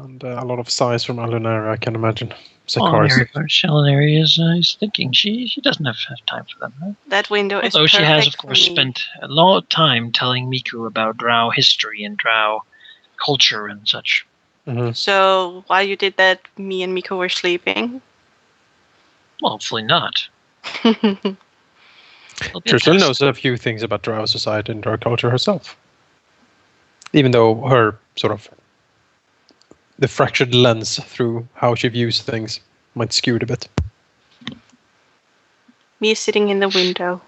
And a lot of size from Alauneari, I can imagine. Alauneari is thinking. She doesn't have time for them, right? That window is Although perfect. She has, of course, spent a lot of time telling Miku about Drow history and Drow culture and such. Mm-hmm. So while you did that, me and Miku were sleeping? Well, hopefully not. She still knows a few things about Drow society and Drow culture herself. Even though her sort of the fractured lens through how she views things might skew it a bit. Me sitting in the window.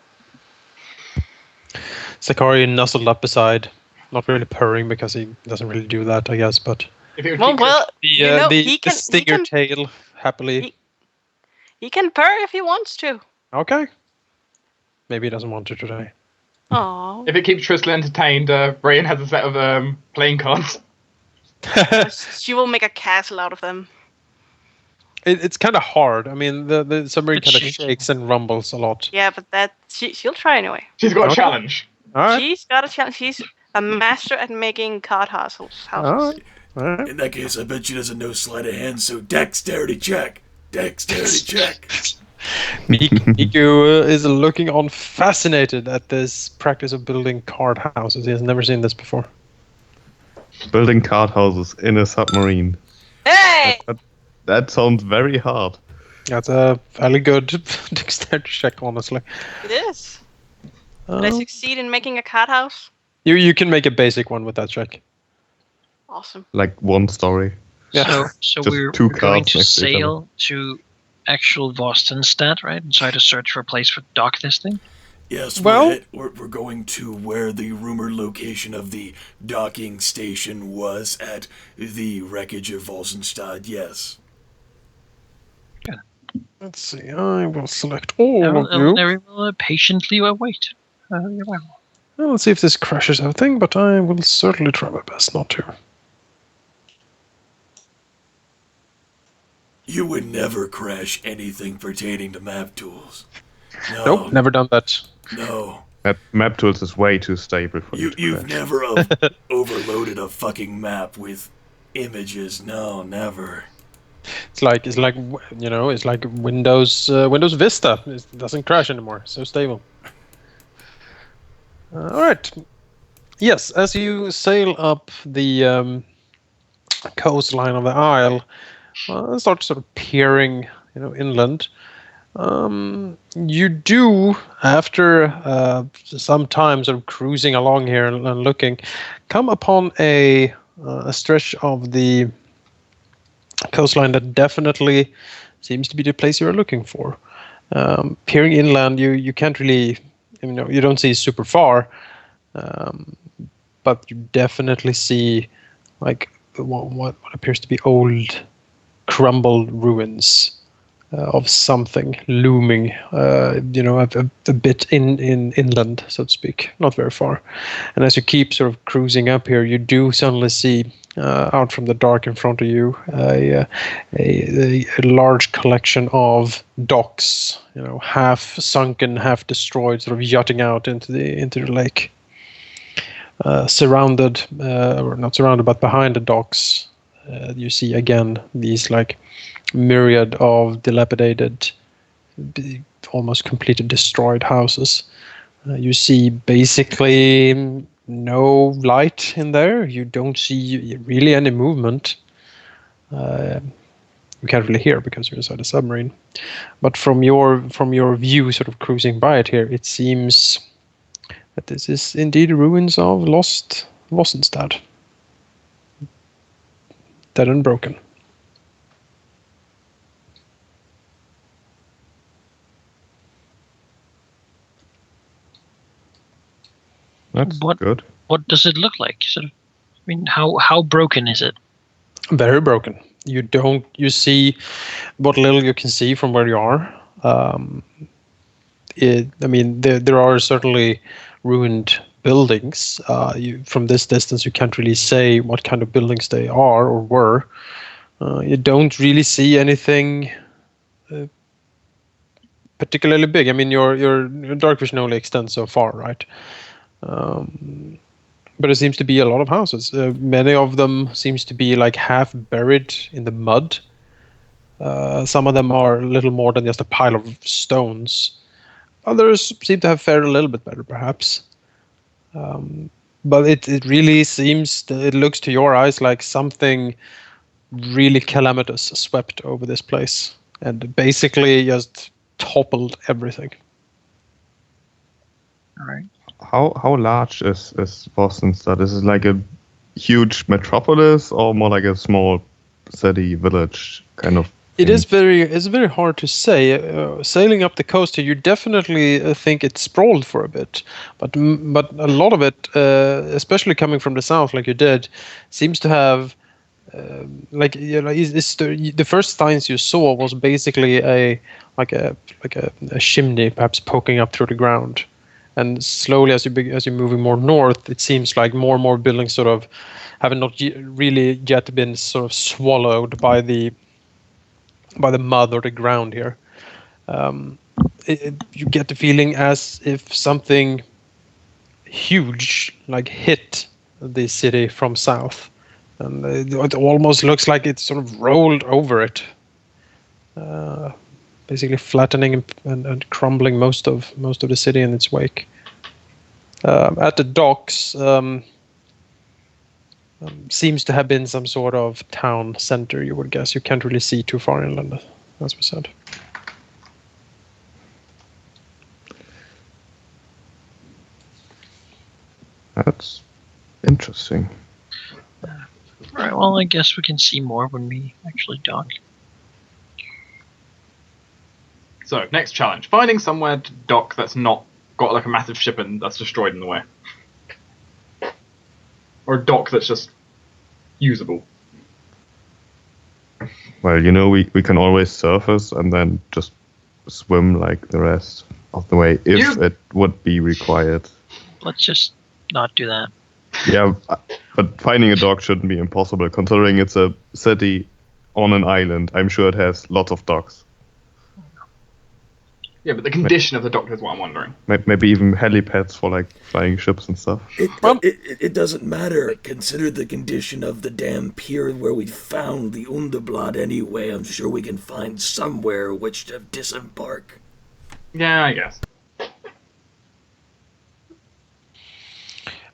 Zakari nuzzled up beside, not really purring because he doesn't really do that, I guess, but the stinger tail happily. He can purr if he wants to. Okay. Maybe he doesn't want to today. Aww. If it keeps Tristan entertained, Rayan has a set of playing cards. She will make a castle out of them. It's kind of hard. I mean, the submarine kind of shakes and rumbles a lot. Yeah, but she'll try anyway. She's got a challenge. All right. She's got a challenge. She's a master at making card houses. All right. In that case, I bet she doesn't know sleight of hand, so dexterity check. Dexterity check. Miku is looking on fascinated at this practice of building card houses. He has never seen this before. Building card houses in a submarine. Hey! That sounds very hard. That's a fairly good dexterity check, honestly. It is. Did I succeed in making a card house? You can make a basic one with that check. Awesome. Like one story. Yeah. So we're going to sail to actual Vostenstad, right? And try to search for a place for dock this thing? Yes, well, we're going to where the rumored location of the docking station was at the wreckage of Volsenstad, yes. Good. Let's see, I will select all of you. Very well, patiently wait. Let's see if this crashes everything, but I will certainly try my best not to. You would never crash anything pertaining to MapTools. No. Nope, never done that. No. MapTools is way too stable for you've never overloaded a fucking map with images. No, never. It's like Windows Vista. It doesn't crash anymore. So stable. All right. Yes, as you sail up the coastline of the Isle, start sort of peering, inland. You do, after some time sort of cruising along here and looking, come upon a stretch of the coastline that definitely seems to be the place you're looking for. Peering inland, you can't really, you don't see super far, but you definitely see like what appears to be old, crumbled ruins of something looming, a bit inland, so to speak, not very far. And as you keep sort of cruising up here, you do suddenly see out from the dark in front of you a large collection of docks, half sunken, half destroyed, sort of jutting out into the lake. Surrounded, or not surrounded, but behind the docks, you see again these like myriad of dilapidated, almost completely destroyed houses. You see basically no light in there. You don't see really any movement. You can't really hear because you're inside a submarine. But from your view, sort of cruising by it here, it seems that this is indeed ruins of lost Vostenstad. Dead and broken. That's good. What does it look like? How broken is it? Very broken. You see what little you can see from where you are. There are certainly ruined buildings. From this distance, you can't really say what kind of buildings they are or were. You don't really see anything particularly big. I mean, your dark vision only extends so far, right? but it seems to be a lot of houses. Many of them seems to be like half buried in the mud. Some of them are a little more than just a pile of stones. Others seem to have fared a little bit better, perhaps. But it really seems, it looks to your eyes like something really calamitous swept over this place and basically just toppled everything. All right. How large is Vostenstad? Is it like a huge metropolis or more like a small city village kind of? It's very hard to say. Sailing up the coast here, you definitely think it's sprawled for a bit, but a lot of it, especially coming from the south, like you did, seems to have the first signs you saw was basically a chimney, perhaps poking up through the ground, and slowly as you're moving more north, it seems like more and more buildings sort of have not really yet been sort of swallowed by the mud or the ground here. You get the feeling as if something huge hit the city from south, and it almost looks like it sort of rolled over it, basically flattening and crumbling most of the city in its wake. At the docks seems to have been some sort of town center, you would guess. You can't really see too far inland, as we said. That's interesting. Right, well, I guess we can see more when we actually dock. So, next challenge. Finding somewhere to dock that's not got like a massive ship and that's destroyed in the way. Or a dock that's just usable. Well, we can always surface and then just swim like the rest of the way if it would be required. Let's just not do that. Yeah, but finding a dock shouldn't be impossible, considering it's a city on an island. I'm sure it has lots of docks. Yeah, but the condition of the dock is what I'm wondering. Maybe even helipads for like flying ships and stuff. It doesn't matter. Consider the condition of the damn pier where we found the Underblot anyway. I'm sure we can find somewhere which to disembark. Yeah, I guess.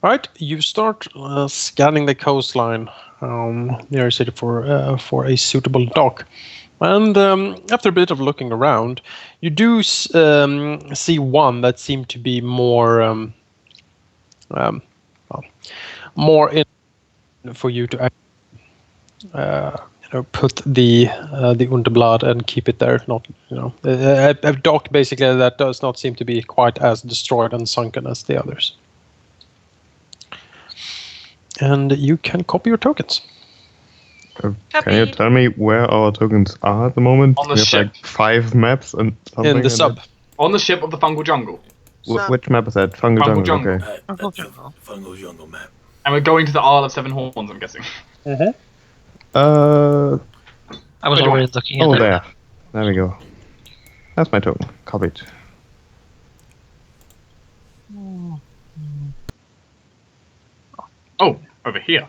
All right, you start scanning the coastline near the city for a suitable dock. And after a bit of looking around, you do see one that seemed to be more in for you to put the Underblad and keep it there. Not a dock basically that does not seem to be quite as destroyed and sunken as the others. And you can copy your tokens. Can you tell me where our tokens are at the moment? On the we have ship. like 5 maps and something. In the sub. On the ship of the Fungal Jungle. Which map is that? Fungal Jungle. Okay. That's the Fungal Jungle map. And we're going to the Isle of Seven Horns, I'm guessing. I was already looking at that. There. There we go. That's my token. Copied. Oh, over here.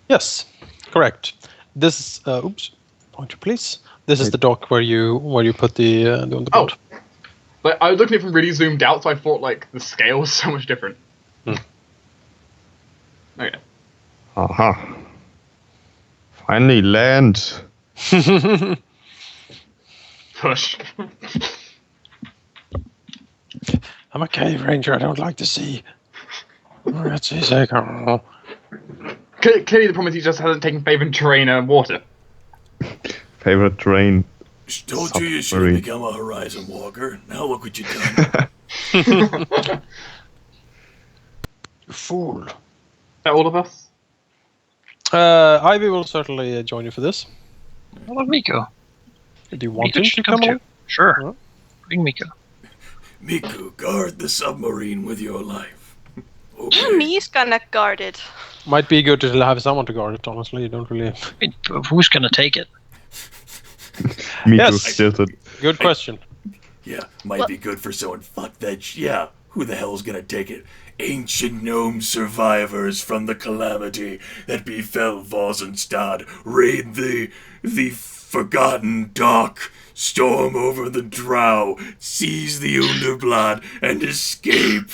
Yes, correct. This pointer please. This is the dock where you put the Underblad. Oh, but I was looking at it from really zoomed out, so I thought like the scale was so much different. Okay. Aha. Finally land. Push. I'm a cave ranger. I don't like to see. That's his sake. Clearly, the problem is he just hasn't taken favorite terrain and water. Favorite terrain. Told you should have become a horizon walker. Now look what you've done. You fool. Is that all of us? Ivy will certainly join you for this. What about Miko? Do you want Miko him should to come too. along? Sure. Huh? Bring Miko. Miku, guard the submarine with your life. Me's gonna guard it. Might be good to have someone to guard it, honestly. You don't really... I mean, who's gonna take it? Me Yes. too. Stilted. Good question. Yeah, might be good for someone. Fuck that. Yeah, who the hell's gonna take it? ancient gnome survivors from the calamity that befell Vosenstad raid the forgotten dock, storm over the drow, seize the Underblad, and escape.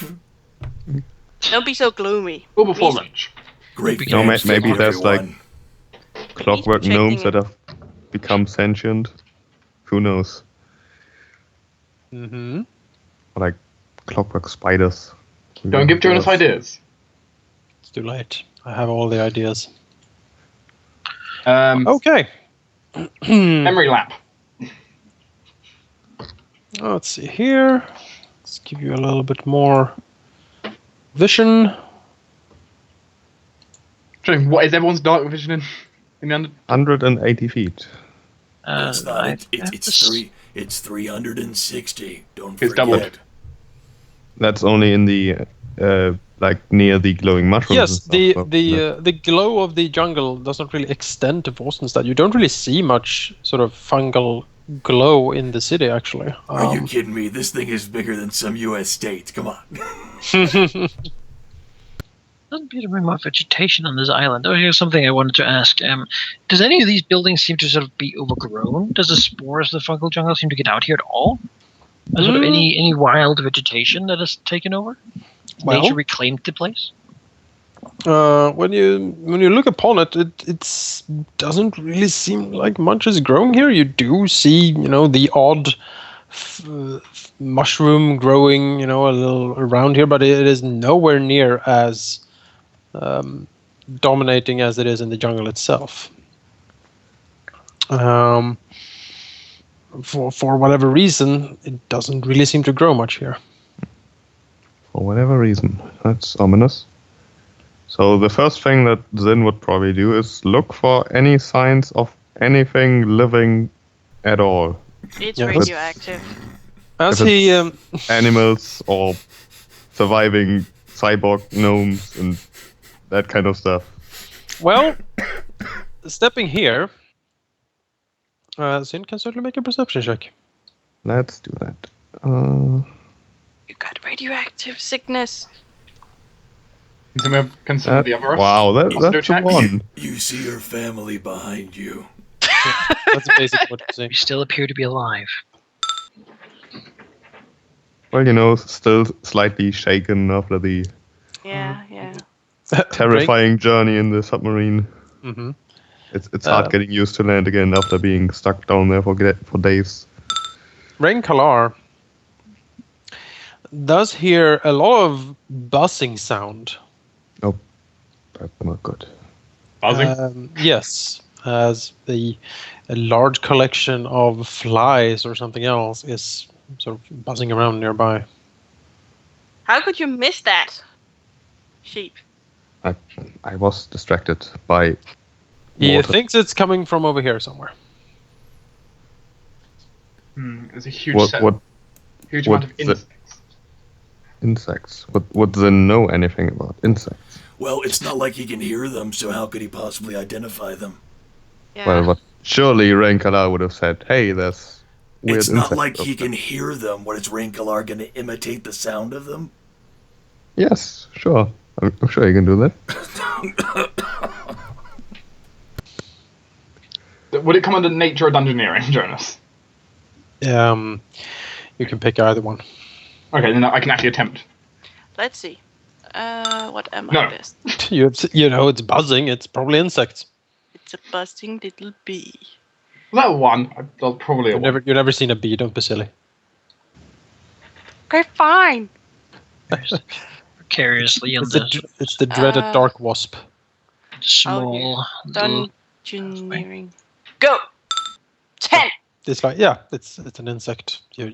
Don't be so gloomy. Or before Me's- lunch. Great No, games, maybe there's like everyone. clockwork protecting gnomes that him. have become sentient. Who knows? Mm-hmm. Or like clockwork spiders. Don't give Jonas ideas. It's too late. I have all the ideas. Okay. Memory lap. Let's see here. Let's give you a little bit more vision. What is everyone's dark vision in the under? 180 feet. It's not. I have It's this- It's 360. Don't It's forget. doubled. That's only in the like near the glowing mushrooms. Yes, and the stuff, the glow of the jungle doesn't really extend to Vostenstad. You don't really see much sort of fungal glow in the city, actually. Are you kidding me? This thing is bigger than some U.S. states. Come on. Doesn't appear to be much vegetation on this island. Oh, here's something I wanted to ask. Does any of these buildings seem to sort of be overgrown? Does the spores of the fungal jungle seem to get out here at all? Sort of any wild vegetation that has taken over? Well- Nature reclaimed the place? When you look upon it, it doesn't really seem like much is growing here. You do see, the odd mushroom growing, a little around here, but it is nowhere near as dominating as it is in the jungle itself. For whatever reason, it doesn't really seem to grow much here. For whatever reason. That's ominous. So the first thing that Zyn would probably do is look for any signs of anything living at all. It's Yeah, radioactive. As If he Animals or surviving cyborg gnomes and that kind of stuff. well, stepping here, Zyn can certainly make a perception check. Let's do that. You got radioactive sickness. Can we consider the other? Wow, Monster that's a attack? one. You see your family behind you. That's basically what you We see. still appear to be alive. Well, still slightly shaken after the Yeah, yeah. terrifying journey in the submarine. Mm-hmm. It's hard getting used to land again after being stuck down there for days. Rae'nkalar does hear a lot of buzzing sound. Oh, that's not good. Buzzing. Yes, as a large collection of flies or something else is sort of buzzing around nearby. How could you miss that? Sheep. I was distracted by He water. thinks it's coming from over here somewhere. There's a huge What huge what amount of the- insects. insects? Would Zyn know anything about insects? Well, it's not like he can hear them, so how could he possibly identify them? Yeah. Well, but surely Rae'nkalar would have said, "Hey, there's weird It's insects." not like he up there." can hear them. What is Rae'nkalar going to imitate the sound of them? Yes, sure. I'm sure you can do that. Would it come under nature or dungeoneering, Jonas? You can pick either one. Okay, then I can actually attempt. Let's see. What am No. I best? It's buzzing. It's probably insects. It's a buzzing little bee. Was that a one? That's probably a one. You've never seen a bee. Don't be silly. Okay, fine. Precariously on It's the dreaded Uh, dark wasp. small little Dungeoneering. Go! 10! It's like it's an insect. You're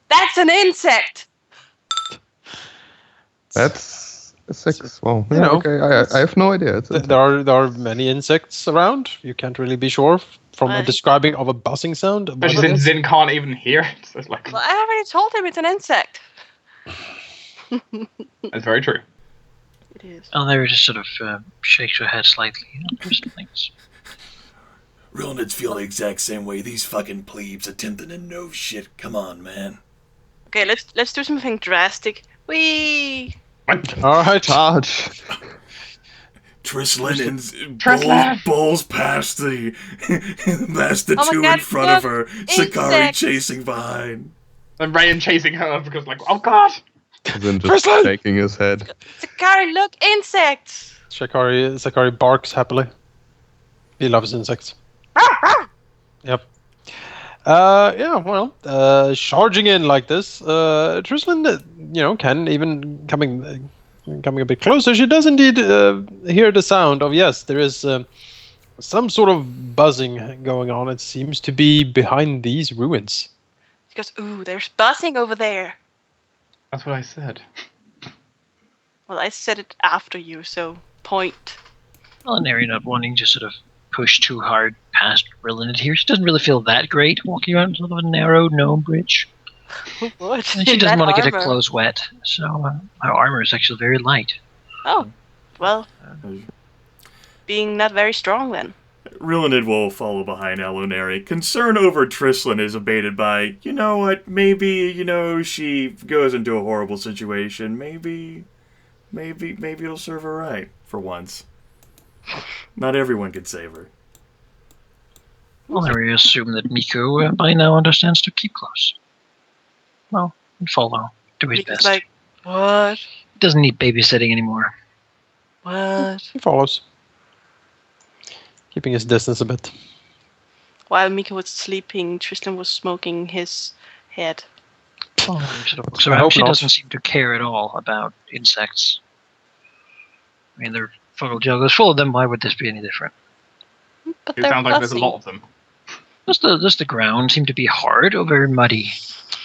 That's an insect! That's a 6. Well, You yeah, know, okay. I have no idea. It's there are many insects around. You can't really be sure from a Well, describing of a buzzing sound. what Especially it since is. Zyn can't even hear it. So it's like, Well, I already told him it's an insect. that's very true. It is. Alauneari just sort of shakes her head slightly. There's some things. Rilinids feel the exact same way. These fucking plebes attempting to know shit. Come on, man. Okay, let's do something drastic. Whee! All right. Charge! Trislin! Bowls past the Oh my two God, in front of look! her. Sakari Insects! chasing behind. And Rayan chasing her because like, oh god! Then just Firstly! shaking his head. Sakari, look! Insects! Sakari barks happily. He loves insects. Yep. Yeah, well, charging in like this, Trislin, can even coming a bit closer. She does indeed hear the sound of, yes, there is some sort of buzzing going on. It seems to be behind these ruins. She goes, ooh, there's buzzing over there. That's what I said. Well, I said it after you, so point. Alauneari not wanting to sort of push too hard past Rilinid here. She doesn't really feel that great walking around sort of a narrow gnome bridge. What? And she In doesn't that want to get her armor? clothes wet. So our armor is actually very light. Oh, well, being not very strong then. Rilinid will follow behind Alauneari. Concern over Trislin is abated by, you know what, maybe, she goes into a horrible situation. Maybe it'll serve her right, for once. Not everyone can save her. Well, I really assume that Miko by now understands to keep close. Well, and follow. Do his Miko's best. like, what? He doesn't need babysitting anymore. What? He follows, keeping his distance a bit. While Miko was sleeping, Tristan was smoking his head. Well, he sort of looks I around. hope She not. doesn't seem to care at all about insects. I mean, they're fungal jungles full of them. Why would this be any different? But It they're sounds like there's a buzzing. lot of them. Just the ground seemed to be hard or very muddy.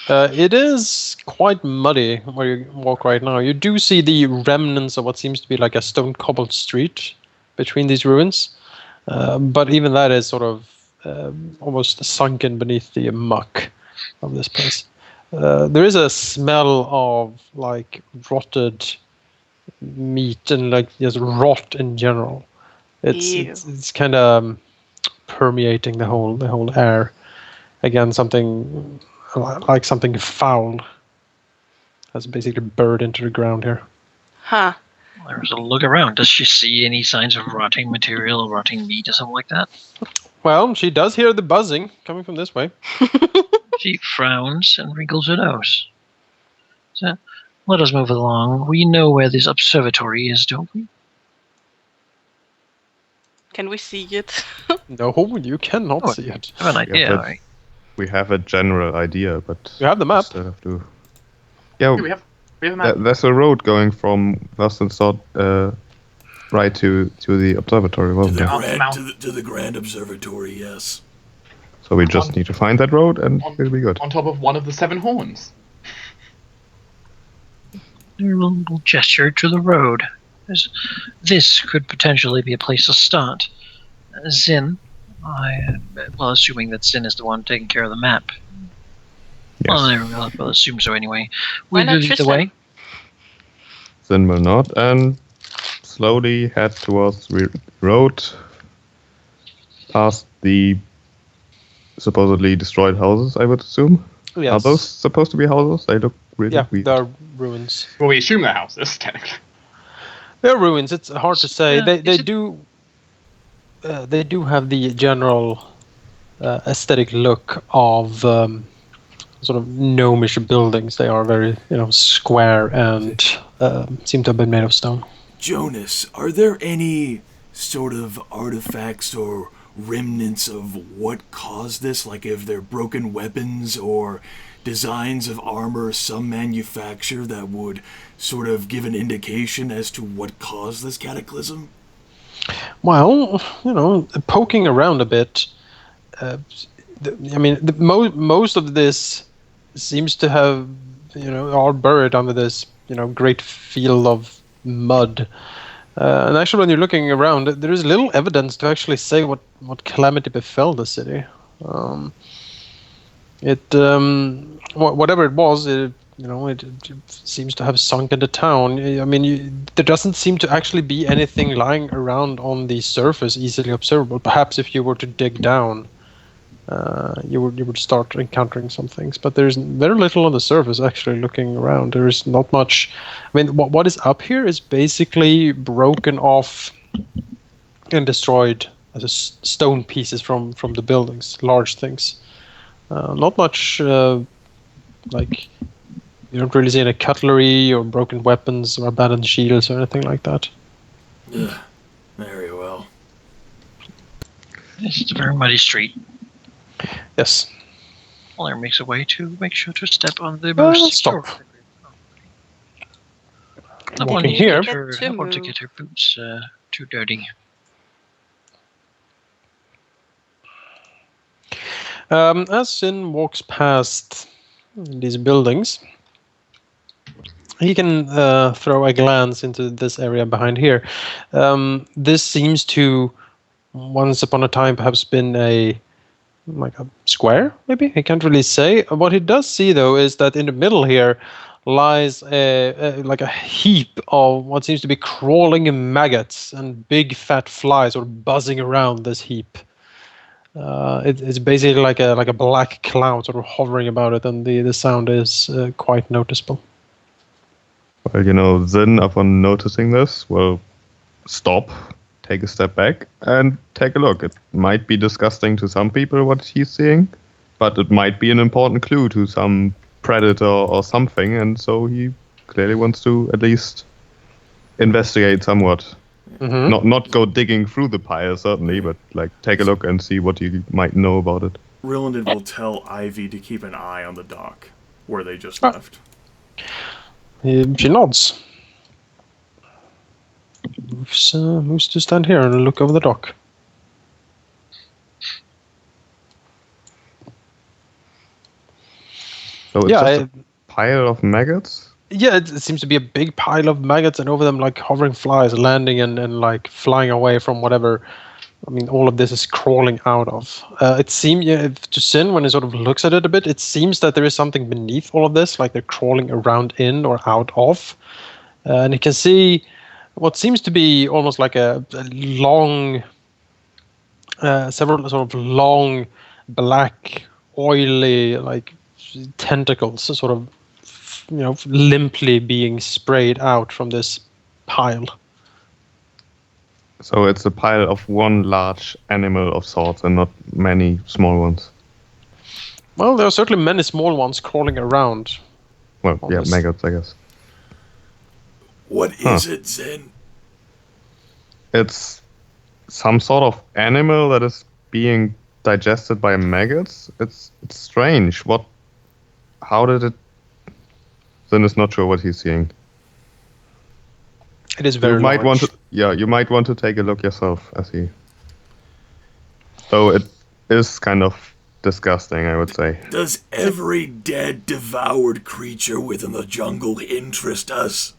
It is quite muddy where you walk right now. You do see the remnants of what seems to be like a stone cobbled street between these ruins. But even that is sort of almost sunken beneath the muck of this place. There is a smell of like rotted meat and like just rot in general. It's kind of permeating the whole air. Again, something like something foul has basically burrowed into the ground here. Huh. There's a look around. Does she see any signs of rotting material or rotting meat or something like that? Well, she does hear the buzzing coming from this way. She frowns and wrinkles her nose. So, let us move along. We know where this observatory is, don't we? Can we see it? No, you cannot Oh, see it. I have an idea. but- right? We have a general idea, but You have the map. still have to. Yeah, Yeah, we have a map. there's a road going from Vastenstad right to the observatory, wasn't there? To the Grand Observatory, yes. So we just need to find that road and On- it'll be good. On top of one of the 7 horns. A little gesture to the road. This could potentially be a place to start. Zyn, assuming that Zyn is the one taking care of the map. Yes. We'll assume so anyway. Why Will not you lead the Tristan? way? Then will not, and slowly head towards the road, past the supposedly destroyed houses, I would assume. Yes. Are those supposed to be houses? They look really Yeah, weird. there are ruins. Well, we assume they're houses, technically. They're ruins. It's hard to say. Yeah, They is it- do. They do have the general aesthetic look of sort of gnomish buildings. They are very, square and seem to have been made of stone. Jonas, are there any sort of artifacts or remnants of what caused this? Like if they're broken weapons or designs of armor some manufacture that would sort of give an indication as to what caused this cataclysm? Well, poking around a bit. Most of this seems to have, are buried under this, great field of mud. And actually, when you're looking around, there is little evidence to actually say what calamity befell the city. Whatever it was, it seems to have sunk into town. I mean, there doesn't seem to actually be anything lying around on the surface easily observable. Perhaps if you were to dig down, you would start encountering some things. But there's very little on the surface actually. Looking around, there is not much. I mean, what is up here is basically broken off and destroyed as stone pieces from the buildings, large things. Not much. Like you don't really see any cutlery or broken weapons or abandoned shields or anything like that. Ugh, very well. It's a very muddy street. Yes. Muller makes a way to make sure to step on the most secure. Stop. Not Walking wanting to here. get her, To not want to move. get her boots too dirty. As Zyn walks past these buildings, he can throw a glance into this area behind here. This seems to, once upon a time, perhaps been a square, maybe? He can't really say. What he does see, though, is that in the middle here lies a heap of what seems to be crawling maggots and big fat flies sort of buzzing around this heap. It's basically like a black cloud sort of hovering about it, and the sound is quite noticeable. Well, Zyn, upon noticing this, will stop, take a step back, and take a look. It might be disgusting to some people what he's seeing, but it might be an important clue to some predator or something, and so he clearly wants to at least investigate somewhat. Mm-hmm. Not go digging through the pile, certainly, but take a look and see what you might know about it. Rilinid will tell Ivy to keep an eye on the dock, where they just Ah. left. She nods. Moves to stand here and look over the dock. So it's Yeah, just a pile of maggots? Yeah, it seems to be a big pile of maggots, and over them hovering flies landing and flying away from whatever. I mean, all of this is crawling out of. It seems to Zyn, when he sort of looks at it a bit, it seems that there is something beneath all of this, like they're crawling around in or out of. And you can see what seems to be almost like a long, several sort of long, black, oily, tentacles, sort of, limply being sprayed out from this pile. So it's a pile of one large animal of sorts and not many small ones. Well, there are certainly many small ones crawling around. Well, yeah, Almost. maggots, I guess. What is it, Zyn? It's some sort of animal that is being digested by maggots. It's strange. How did it? Zyn is not sure what he's seeing. It is very You might large. you might want to take a look yourself, as he. Though it is kind of disgusting, I would say. Does every dead, devoured creature within the jungle interest us?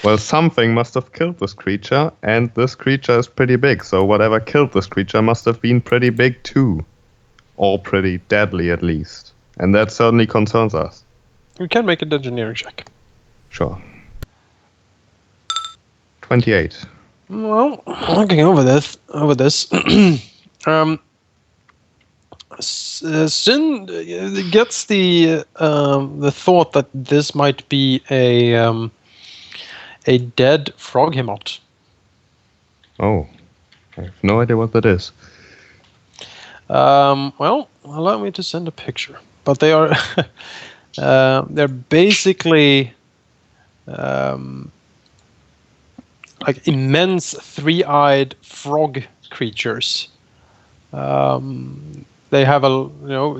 Well, something must have killed this creature, and this creature is pretty big. So whatever killed this creature must have been pretty big too, or pretty deadly at least, and that certainly concerns us. We can make an engineering check. Sure. 28. Well, looking over this, Zyn gets the thought that this might be a dead frog hemot. Oh, I have no idea what that is. Well, allow me to send a picture. But they are they're basically immense three-eyed frog creatures. They have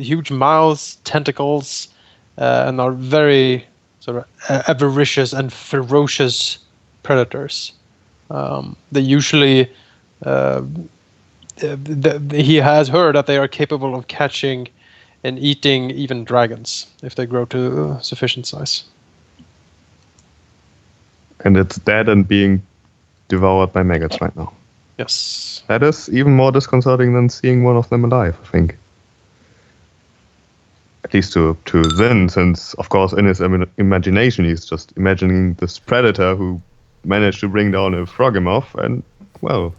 huge mouths, tentacles, and are very sort of avaricious and ferocious predators. They usually he has heard that they are capable of catching and eating even dragons if they grow to sufficient size. And it's dead and being devoured by maggots right now. Yes. That is even more disconcerting than seeing one of them alive, I think. At least to Zyn, since, of course, in his imagination, he's just imagining this predator who managed to bring down a froghemoth, and, well...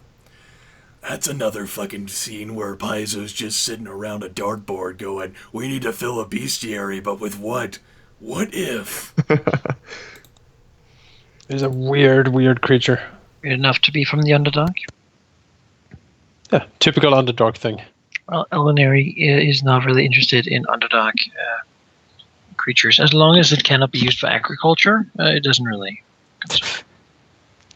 That's another fucking scene where Paizo's just sitting around a dartboard going, we need to fill a bestiary, but with what? What if? He's a weird creature. Weird enough to be from the Underdark. Yeah, typical Underdark thing. Well, Alauneari is not really interested in Underdark creatures. As long as it cannot be used for agriculture, it doesn't really.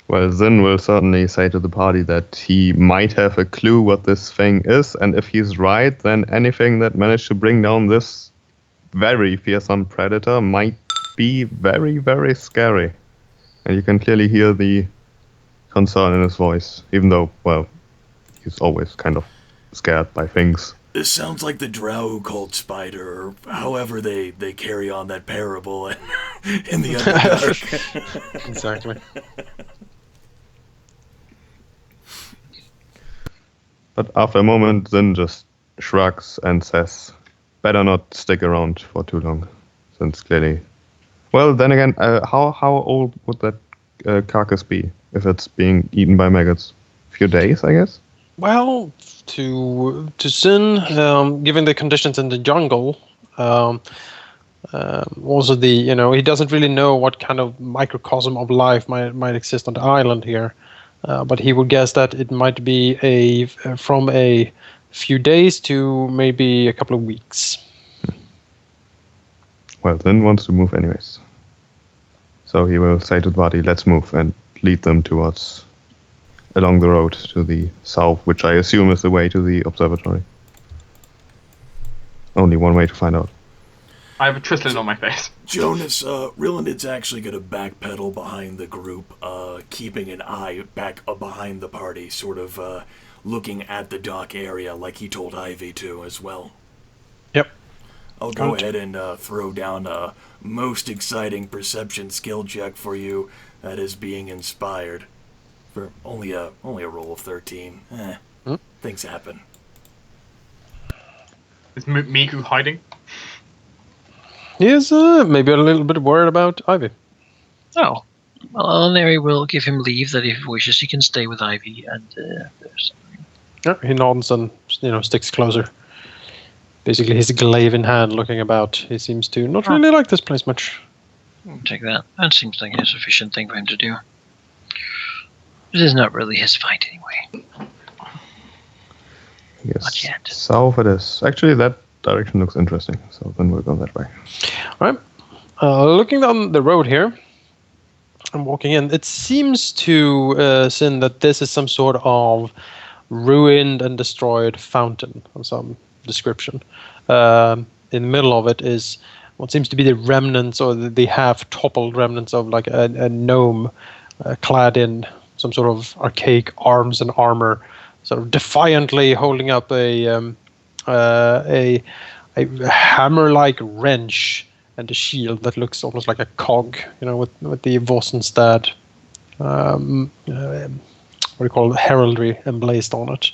Well, Zyn will certainly say to the party that he might have a clue what this thing is, and if he's right, then anything that managed to bring down this very fearsome predator might be very, very scary. And you can clearly hear the concern in his voice, even though, well, he's always kind of scared by things. This sounds like the drow called Spider, or however they carry on that parable in the Underdark. Exactly. But after a moment, Zyn just shrugs and says, better not stick around for too long, since clearly... Well, then again, how old would that carcass be if it's being eaten by maggots? A few days, I guess? Well, to Zyn, given the conditions in the jungle, also he doesn't really know what kind of microcosm of life might exist on the island here. But he would guess that it might be from a few days to maybe a couple of weeks. Well, Zyn wants to move anyways. So he will say to the party, let's move, and lead them along the road to the south, which I assume is the way to the observatory. Only one way to find out. I have a Tristan on my face. Jonas, Rilinid's actually going to backpedal behind the group, keeping an eye back behind the party, sort of looking at the dock area like he told Ivy to as well. Yep. I'll go ahead and throw down a most exciting perception skill check for you that is being inspired. For only a roll of 13. Things happen. Is Miku hiding? He is maybe a little bit worried about Ivy. Oh. Well, Alauneari will give him leave that if he wishes he can stay with Ivy and there's... Yeah, he nods and sticks closer. Basically, his glaive in hand, looking about. He seems to not really like this place much. I'll take that. That seems like a sufficient thing for him to do. It is not really his fight anyway. Yes. Not yet. South it is. Actually, that direction looks interesting, so then we'll go that way. All right. Looking down the road here, I'm walking in. It seems to Zyn that this is some sort of ruined and destroyed fountain of some description. In the middle of it is what seems to be the remnants or the half-toppled remnants of like a gnome clad in some sort of archaic arms and armor, sort of defiantly holding up a hammer-like wrench and a shield that looks almost like a cog, with the Vosenstad, what do you call it, heraldry emblazed on it.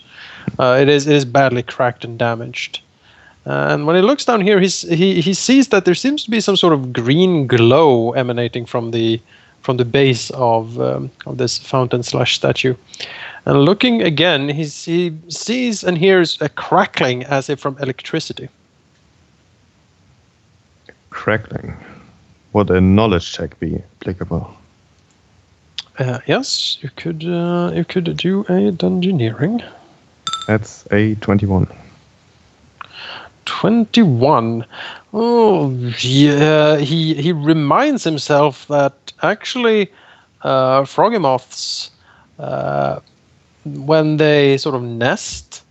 It is badly cracked and damaged. And when he looks down here, he sees that there seems to be some sort of green glow emanating from the base of this fountain/statue. And looking again, he sees and hears a crackling as if from electricity. Crackling. Would a knowledge check be applicable? Yes, you could do a dungeoneering. That's a 21. 21. Oh, yeah. He reminds himself that actually froggymoths, when they sort of nest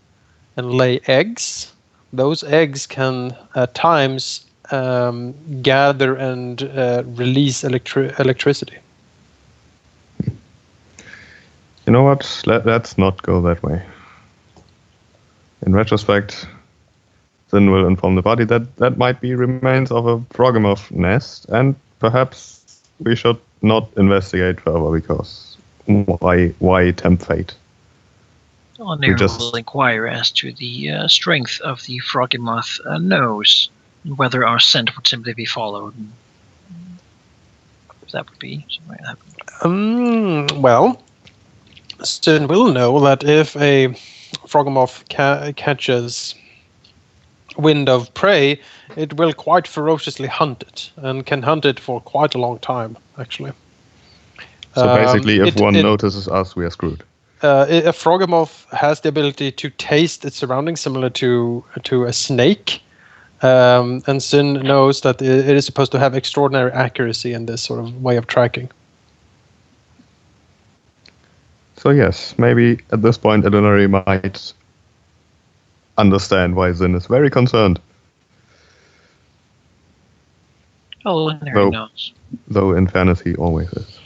and lay eggs, those eggs can at times gather and release electricity. You know what? Let's not go that way. In retrospect, Zyn will inform the party that might be remains of a froggymoth nest, and perhaps we should not investigate further, because why tempt fate? Alauneari will inquire as to the strength of the froggymoth nose, and whether our scent would simply be followed. That would be something that happened. Well, Zyn will know that if a Frogmoth catches wind of prey, it will quite ferociously hunt it, and can hunt it for quite a long time, actually. So basically, if one it- notices us, we are screwed. A Frogmoth has the ability to taste its surroundings, similar to a snake. And Zyn knows that it is supposed to have extraordinary accuracy in this sort of way of tracking. So yes, maybe at this point Alauneari might understand why Zyn is very concerned, Oh, there No. he knows. though in fairness he always is.